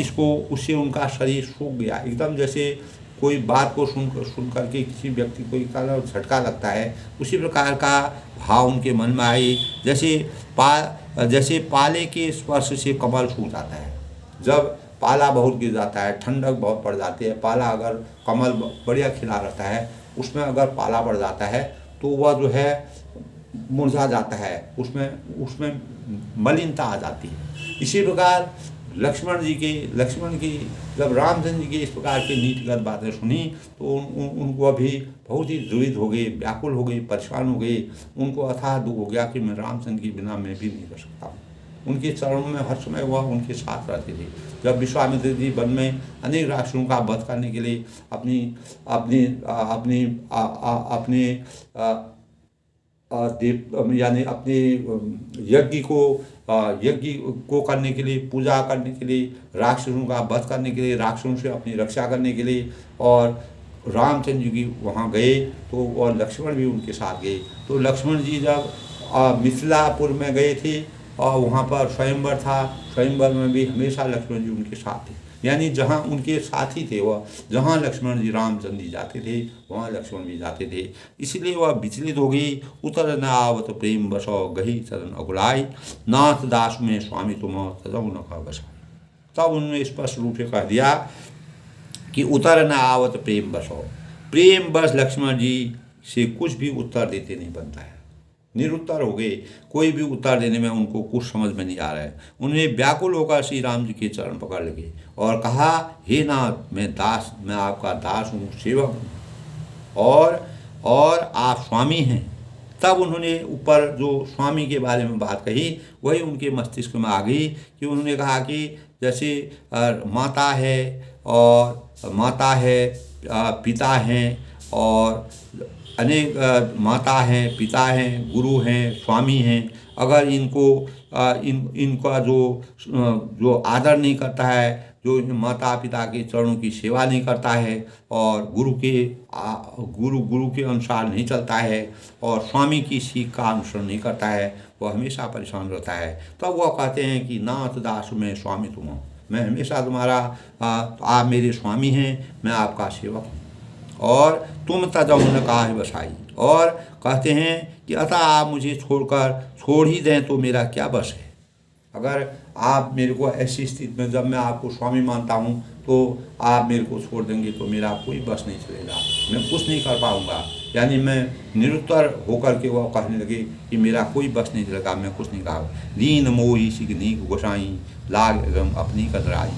उससे उनका शरीर सूख गया एकदम, जैसे कोई बात को सुन करके किसी व्यक्ति को एक तरह झटका लगता है, उसी प्रकार का भाव उनके मन में आए। जैसे पाले के स्पर्श से कमल सूख जाता है। जब पाला बहुत गिर जाता है, ठंडक बहुत पड़ जाती है, पाला अगर कमल बढ़िया खिला रहता है, उसमें अगर पाला पड़ जाता है तो वह जो है मुरझा जाता है, उसमें मलिनता आ जाती है। इसी प्रकार लक्ष्मण की जब रामचंद्र जी की इस प्रकार की नीतिगत बातें सुनी तो उनको अभी बहुत ही द्विविध हो गए, व्याकुल हो गए, परेशान हो गए। उनको अथाह दुख हो गया कि मैं रामचंद्र के बिना मैं भी नहीं रह सकता हूँ। उनके चरणों में हर समय वह उनके साथ रहते थे। जब विश्वामित्र जी वन में अनेक राक्षसों का वध करने के लिए अपने यज्ञ को करने के लिए, पूजा करने के लिए, राक्षसों का वध करने के लिए, राक्षसों से अपनी रक्षा करने के लिए, और रामचंद्र जी वहाँ गए तो और लक्ष्मण भी उनके साथ गए। तो लक्ष्मण जी जब मिथिलापुर में गए थे और वहाँ पर स्वयंवर था, स्वयंवर में भी हमेशा लक्ष्मण जी उनके साथ थे। यानी जहाँ उनके साथी थे, वह जहाँ लक्ष्मण जी रामचंद्र जी जाते थे वहाँ लक्ष्मण भी जाते थे। इसलिए वह विचलित हो गई। उतर न आवत प्रेम बसो गही चरण अगुलाई, नाथ दास में स्वामी तुम तजौ न कह बसाई। तब उन्होंने स्पष्ट रूप से कह दिया कि उतर न आवत प्रेम बसो। प्रेम बस लक्ष्मण जी से कुछ भी उत्तर देते नहीं बनता है, निरुत्तर हो गए। कोई भी उत्तर देने में उनको कुछ समझ में नहीं आ रहा है। उन्हें व्याकुल होकर श्री राम जी के चरण पकड़ लगे और कहा, हे नाथ, मैं आपका दास हूँ, सेवक हूँ, और आप स्वामी हैं। तब उन्होंने ऊपर जो स्वामी के बारे में बात कही वही उनके मस्तिष्क में आ गई कि उन्होंने कहा कि जैसे माता है, पिता हैं, और अनेक माता हैं, पिता हैं, गुरु हैं, स्वामी हैं। अगर इनका जो आदर नहीं करता है, जो माता पिता के चरणों की सेवा नहीं करता है, और गुरु के अनुसार नहीं चलता है, और स्वामी की सीख का अनुसरण नहीं करता है, वह हमेशा परेशान रहता है। तब वह कहते हैं कि नाथ दास में स्वामी तुम हो, मैं हमेशा तुम्हारा, आप मेरे स्वामी हैं, मैं आपका सेवक हूँ, और तुम तजौ न काहे बसाई। और कहते हैं कि अतः आप मुझे छोड़ ही दें तो मेरा क्या बस है। अगर आप मेरे को ऐसी स्थिति में, जब मैं आपको स्वामी मानता हूँ, तो आप मेरे को छोड़ देंगे तो मेरा कोई बस नहीं चलेगा, मैं कुछ नहीं कर पाऊँगा। यानी मैं निरुत्तर होकर के वह कहने लगे कि मेरा कोई बस नहीं चलेगा, मैं कुछ नहीं कहा। दीन मोही सिगनीक गोसाई, लाग एवं अपनी कतराई,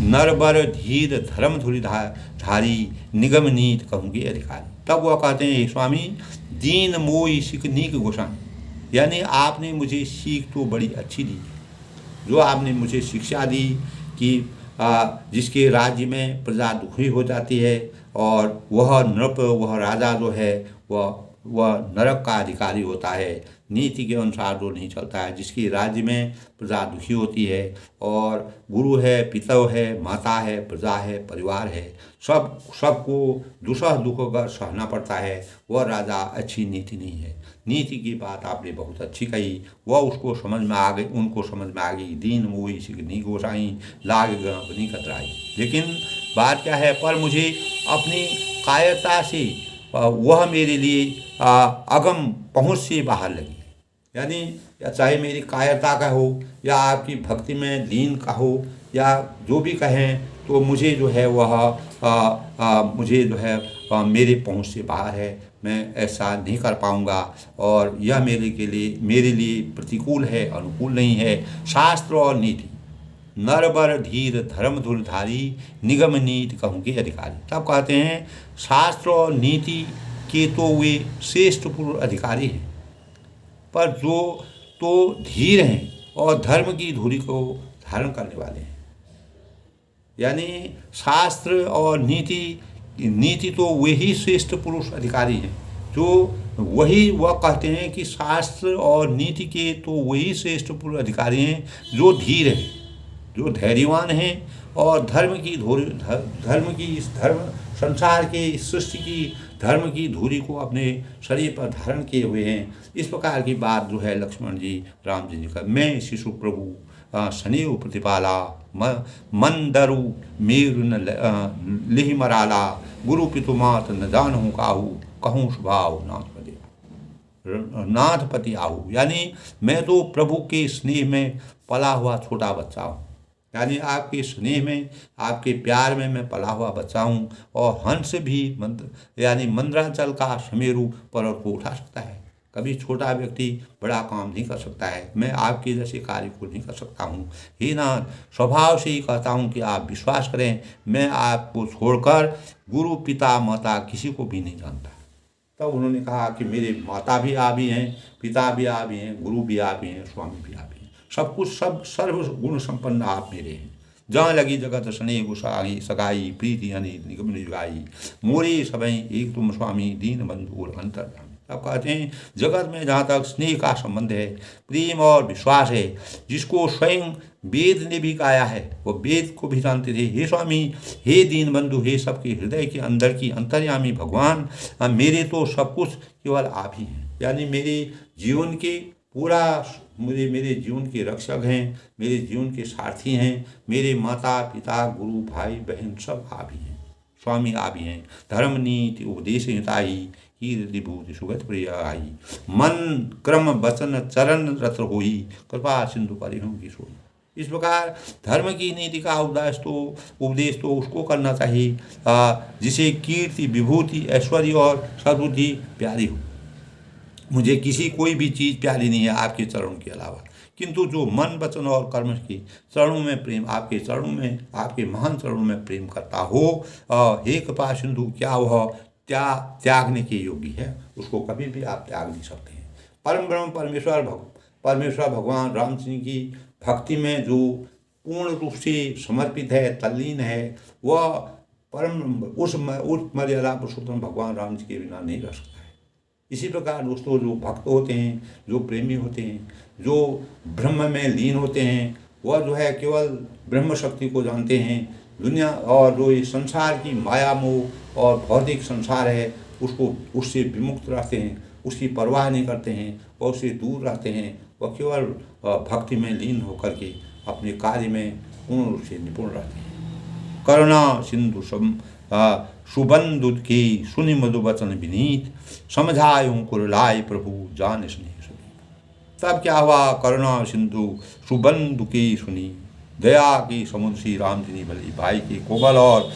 नरबर धीर धर्म धुरी धारी, निगम नीत कहूँगी अधिकारी। तब वह कहते हैं, स्वामी, दीन मोई सिकनीक गोसाई, यानी आपने मुझे सीख तो बड़ी अच्छी दी, जो आपने मुझे शिक्षा दी कि जिसके राज्य में प्रजा दुखी हो जाती है, और वह राजा जो है वह नरक का अधिकारी होता है, नीति के अनुसार जो नहीं चलता है, जिसकी राज्य में प्रजा दुखी होती है और गुरु है, पिता है, माता है, प्रजा है, परिवार है, सबको दुख का सहना पड़ता है, वह राजा अच्छी नीति नहीं है। नीति की बात आपने बहुत अच्छी कही, वह उसको समझ में आ गई, उनको समझ में आ गई। दीन मोही सिगनी गोसाई लाग गणपनी कतराई। लेकिन बात क्या है, पर मुझे अपनी कायरता से वह मेरे लिए अगम पहुँच से बाहर लगी। यानी या चाहे मेरी कायरता का हो या आपकी भक्ति में लीन का हो या जो भी कहें, तो मुझे जो है वह मुझे जो है मेरे पहुँच से बाहर है। मैं ऐसा नहीं कर पाऊँगा और यह मेरे लिए प्रतिकूल है, अनुकूल नहीं है। शास्त्र और नीति नर बर धीर धर्म धुरधारी निगम नीति कहूँ के अधिकारी। तब कहते हैं शास्त्र और नीति के तो वे श्रेष्ठ पूर्व अधिकारी हैं, पर जो तो धीर हैं और धर्म की धुरी को धारण करने वाले हैं। यानी शास्त्र और नीति तो वही श्रेष्ठ पुरुष अधिकारी हैं, जो वह कहते हैं कि शास्त्र और नीति के तो वही श्रेष्ठ पुरुष अधिकारी हैं जो धीर हैं, जो धैर्यवान हैं और संसार के, इस सृष्टि की धर्म की धुरी को अपने शरीर पर धारण किए हुए हैं। इस प्रकार की बात जो है लक्ष्मण जी राम जी का, मैं शिशु प्रभु शनिव प्रतिपाला मंदरु मेरु न लिहि मराला गुरु पितुमात न जानहूँ काहू कहूँ स्वभाव नाथपति आहू। यानी मैं तो प्रभु के स्नेह में पला हुआ छोटा बच्चा हूँ। यानी आपके स्नेह में, आपके प्यार में मैं पला हुआ बच्चा हूँ और हंस भी यानी मंदराचल का समेरु पर्वत को उठा सकता है। कभी छोटा व्यक्ति बड़ा काम नहीं कर सकता है, मैं आपके जैसे कार्य को नहीं कर सकता हूँ। हे नाथ, स्वभाव से ही कहता हूँ कि आप विश्वास करें, मैं आपको छोड़कर गुरु पिता माता किसी को भी नहीं जानता। तब उन्होंने कहा कि मेरे माता भी आप ही हैं, पिता भी आप ही हैं, गुरु भी आप ही हैं, स्वामी भी आप ही हैं, सब कुछ सब सर्व गुण संपन्न आप मेरे हैं। जहाँ लगी जगत सने गुसाई सगाई प्रीति अनिल निगम निगाई मोरे सबई एक तुम स्वामी दीन बंधु और अंतर्यामी। अब कहते हैं जगत में जहाँ तक स्नेह का संबंध है, प्रेम और विश्वास है, जिसको स्वयं वेद ने भी गाया है, वो वेद को भी जानते थे। हे स्वामी, हे दीन बंधु, हे सबके हृदय के अंदर की अंतर्यामी भगवान, मेरे तो सब कुछ केवल आप ही हैं। यानी मेरे जीवन के मेरे जीवन के रक्षक हैं, मेरे जीवन के सारथी हैं, मेरे माता पिता गुरु भाई बहन सब आप ही हैं, स्वामी आप ही हैं। धर्म नीति उपदेश हिताई कीर्ति भूति सुगत प्रिय आई मन क्रम वचन चरण रत्र होई कृपा सिंधु परिहूँ की सोई। इस प्रकार धर्म की नीति का उपदेश तो उसको करना चाहिए जिसे कीर्ति विभूति ऐश्वर्य और सद्बुद्धि प्यारी हो। मुझे कोई भी चीज़ प्यारी नहीं है आपके चरणों के अलावा, किंतु जो मन वचन और कर्म की चरणों में प्रेम, आपके चरणों में, आपके महान चरणों में प्रेम करता हो, हे कृपा सिंधु, क्या वह त्यागने के योग्य है, उसको कभी भी आप त्याग नहीं सकते हैं। परम ब्रह्म परमेश्वर भगवान राम सिंह की भक्ति में जो पूर्ण रूप से समर्पित है, तल्लीन है, वह उस मर्यादा पुरुषोत्तम भगवान राम जी के बिना नहीं रह सकता है। इसी प्रकार दोस्तों, जो भक्त होते हैं, जो प्रेमी होते हैं, जो ब्रह्म में लीन होते हैं, वह जो है केवल ब्रह्म शक्ति को जानते हैं। दुनिया और जो इस संसार की माया मोह और भौतिक संसार है, उससे विमुक्त रहते हैं, उसकी परवाह नहीं करते हैं और उससे दूर रहते हैं। वह केवल भक्ति में लीन होकर के अपने कार्य में पूर्ण रूप से निपुण रहते हैं। करुणा सिंधु सुबंधु की सुनि मधु वचन विनीत समझायूं कुरलाय प्रभु जान स्नेह सुनी। तब क्या हुआ, करुणा सिंधु सुबंधु की सुनी, दया की समुद्र श्री राम जी ने भली भाई के कोमल और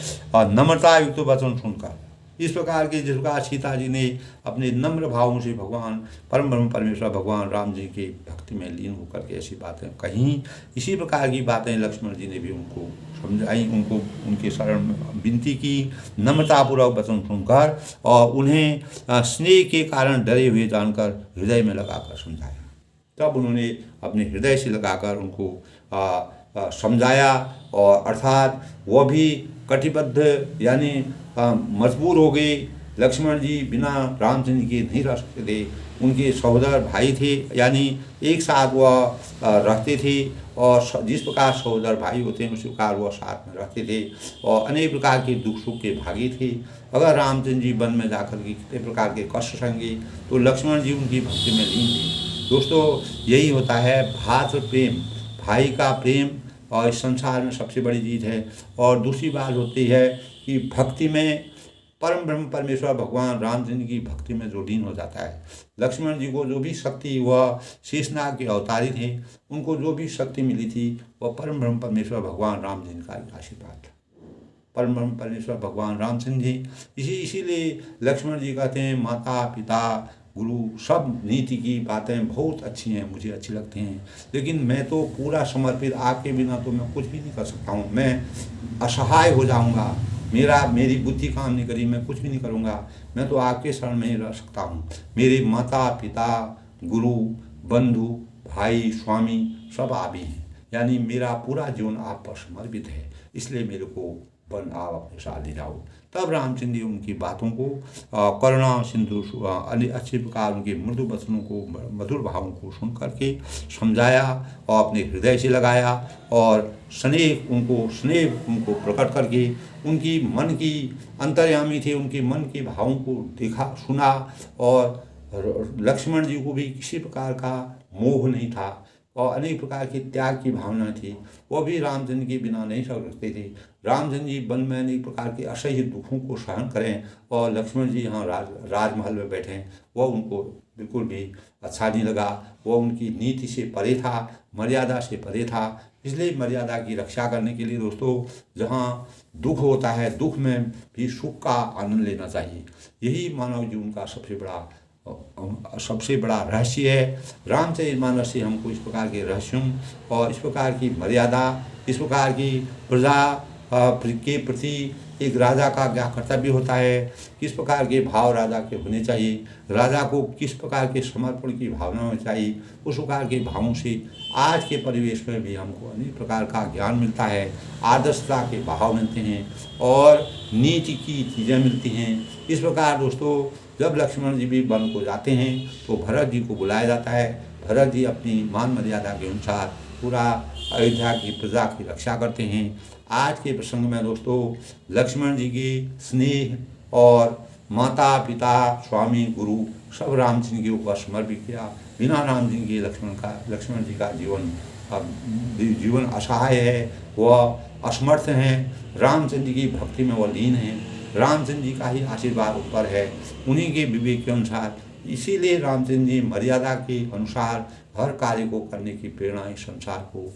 नम्रता युक्त वचन सुनकर, इस प्रकार के जिस प्रकार सीता जी ने अपने नम्र भावों से भगवान परम ब्रह्म परमेश्वर भगवान राम जी के भक्ति में लीन होकर के ऐसी बातें कहीं, इसी प्रकार की बातें लक्ष्मण जी ने भी उनको समझाई, उनको उनके शरण में विनती की, नम्रतापूर्वक वचन सुनकर और उन्हें स्नेह के कारण डरे हुए जानकर हृदय में लगाकर समझाया। तब उन्होंने अपने हृदय से लगाकर उनको समझाया और अर्थात वह भी कटिबद्ध यानी मजबूर हो गए लक्ष्मण जी बिना रामचंद्र के नहीं रह सकते थे। उनके सहोदर भाई थे, यानी एक साथ वह रहते थे, और जिस प्रकार सहोदर भाई होते हैं उसी प्रकार वह साथ में रहते थे, और अनेक प्रकार के दुख सुख के भागी थे। अगर रामचंद्र जी वन में जाकर के कितने प्रकार के कष्ट सहेंगे तो लक्ष्मण जी उनकी भक्ति में लीन थे। दोस्तों, यही होता है भ्रातृ प्रेम, भाई का प्रेम, और इस संसार में सबसे बड़ी चीज़ है। और दूसरी बात होती है कि भक्ति में परम ब्रह्म परमेश्वर भगवान रामचंद्र की भक्ति में जो लीन हो जाता है। लक्ष्मण जी को जो भी शक्ति, वह शेषनाग के अवतारी थे, उनको जो भी शक्ति मिली थी वह परम ब्रह्म परमेश्वर भगवान रामचंद्र का आशीर्वाद था। परम ब्रह्म परमेश्वर भगवान रामचंद्र जी, इसीलिए लक्ष्मण जी कहते हैं माता पिता गुरु सब नीति की बातें बहुत अच्छी हैं, मुझे अच्छी लगती हैं, लेकिन मैं तो पूरा समर्पित, आपके बिना तो मैं कुछ भी नहीं कर सकता हूँ। मैं असहाय हो जाऊँगा, मेरी बुद्धि काम नहीं करी, मैं कुछ भी नहीं करूँगा, मैं तो आपके शरण में ही रह सकता हूँ। मेरे माता पिता गुरु बंधु भाई स्वामी सब आप ही हैं, यानी मेरा पूरा जीवन आप पर समर्पित है, इसलिए मेरे को वन आप अपने साथ ले जाओ। तब रामचंद्र जी उनकी बातों को करुणा सिंधु अच्छे प्रकार उनके मृदु वचनों को, मधुर भावों को सुन करके समझाया और अपने हृदय से लगाया, और स्नेह उनको प्रकट करके उनकी मन की अंतर्यामी थे, उनके मन के भावों को देखा सुना। और लक्ष्मण जी को भी किसी प्रकार का मोह नहीं था, और अनेक प्रकार की त्याग की भावना थी, वो भी रामचंद्र के बिना नहीं सह सकते थे। रामचंद्र जी वन में अनेक प्रकार के असह्य दुखों को सहन करें, और लक्ष्मण जी यहाँ राजमहल में बैठे, वह उनको बिल्कुल भी अच्छा नहीं लगा। वह उनकी नीति से परे था, मर्यादा से परे था। इसलिए मर्यादा की रक्षा करने के लिए दोस्तों, जहाँ दुख होता है, दुख में भी सुख का आनंद लेना चाहिए। यही मानव जीवन का सबसे बड़ा रहस्य है। रामचरितमानस से हमको इस प्रकार के रहस्यों और इस प्रकार की मर्यादा, इस प्रकार की प्रजा के प्रति एक राजा का क्या कर्तव्य होता है, किस प्रकार के भाव राजा के होने चाहिए, राजा को किस प्रकार के समर्पण की भावना होनी चाहिए, उस प्रकार के भावों से आज के परिवेश में भी हमको अनेक प्रकार का ज्ञान मिलता है, आदर्शता के भाव मिलते हैं और नीति की चीज़ें मिलती हैं। इस प्रकार दोस्तों, जब लक्ष्मण जी भी वन को जाते हैं तो भरत जी को बुलाया जाता है। भरत जी अपनी मान मर्यादा के अनुसार पूरा अयोध्या की प्रजा की रक्षा करते हैं। आज के प्रसंग में दोस्तों, लक्ष्मण जी के स्नेह और माता पिता स्वामी गुरु सब रामचंद्र के ऊपर समर्पित किया। बिना रामचंद्र के लक्ष्मण जी का जीवन असहाय है, वह असमर्थ हैं। रामचंद्र की भक्ति में वह लीन हैं। रामचंद्र जी का ही आशीर्वाद ऊपर है, उन्हीं के विवेक के अनुसार। इसीलिए रामचंद्र जी मर्यादा के अनुसार हर कार्य को करने की प्रेरणा इस संसार को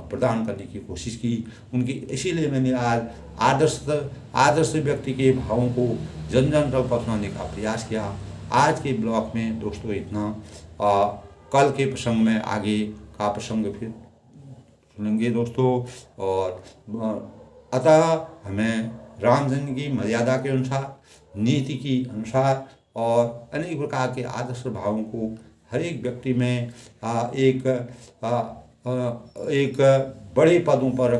प्रदान करने की कोशिश की उनकी। इसीलिए मैंने आज आदर्श व्यक्ति के भावों को जन जन तक पहुँचाने का प्रयास किया। आज के ब्लॉग में दोस्तों इतना। कल के प्रसंग में आगे का प्रसंग फिर सुनेंगे दोस्तों। और अतः हमें रामचंद्र की मर्यादा के अनुसार, नीति की अनुसार और अनेक प्रकार के आदर्श भावों को हर एक व्यक्ति में एक बड़े पदों पर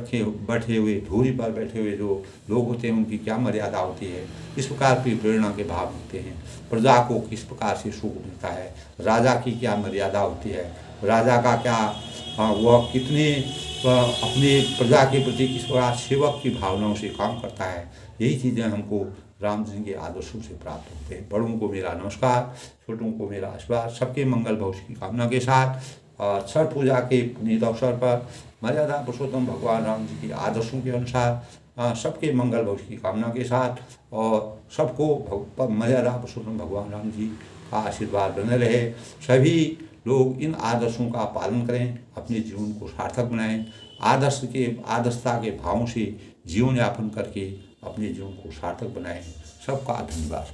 बैठे हुए, धूरी पर बैठे हुए जो लोग होते हैं, उनकी क्या मर्यादा होती है, इस प्रकार की प्रेरणा के भाव होते हैं। प्रजा को किस प्रकार से सुख मिलता है, राजा की क्या मर्यादा होती है, राजा का क्या वह कितने अपने प्रजा के प्रति किस प्रकार सेवक की भावनाओं से काम करता है। यही चीज़ें हमको रामचंद्र के आदर्शों से प्राप्त होते हैं। बड़ों को मेरा नमस्कार, छोटों को मेरा आशीर्वाद। सबके मंगल भविष्य की कामना के साथ छठ पूजा के पुनीत अवसर पर मर्यादा पुरुषोत्तम भगवान राम जी के आदर्शों के अनुसार सबके मंगल भविष्य की कामना के साथ और सबको मर्यादा पुरुषोत्तम भगवान राम जी का आशीर्वाद बने रहे। सभी लोग इन आदर्शों का पालन करें, अपने जीवन को सार्थक बनाएं, आदर्शता के भावों से जीवन यापन करके अपने जीवन को सार्थक बनाएं। सबका धन्यवाद।